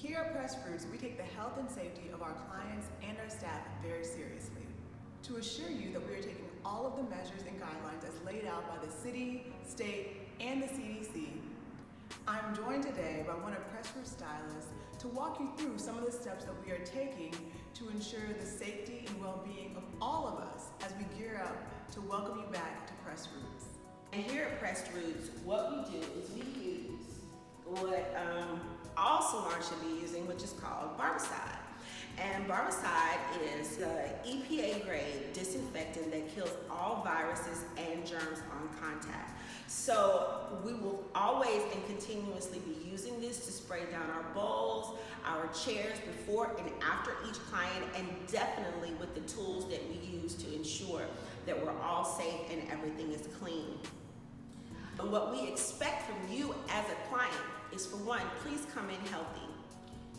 Here at Press Fruits, we take the health and safety of our clients and our staff very seriously. To assure you that we are taking all of the measures and guidelines as laid out by the city, state, and the CDC, I'm joined today by one of Press Fruits' stylists to walk you through some of the steps that we are taking to ensure the safety and well-being of all of us as we gear up to welcome you back to Press Fruits. And here at Press Fruits, what we do is we use what all salons should be using, which is called barbicide. And barbicide is the EPA grade disinfectant that kills all viruses and germs on contact. So we will always and continuously be using this to spray down our bowls, our chairs before and after each client, and definitely with the tools that we use to ensure that we're all safe and everything is clean. And what we expect from you as a client is, for one, please come in healthy.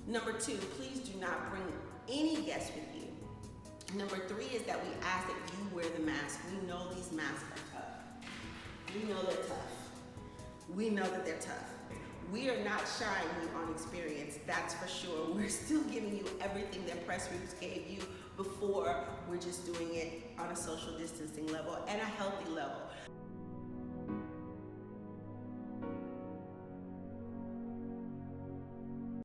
Number two, please do not bring any guests with you. Number three is that we ask that you wear the mask. We know these masks are tough. We know they're tough. We know that they're tough. We are not shying you on experience, that's for sure. We're still giving you everything that Press Fruits gave you before. We're just doing it on a social distancing level and a healthy level.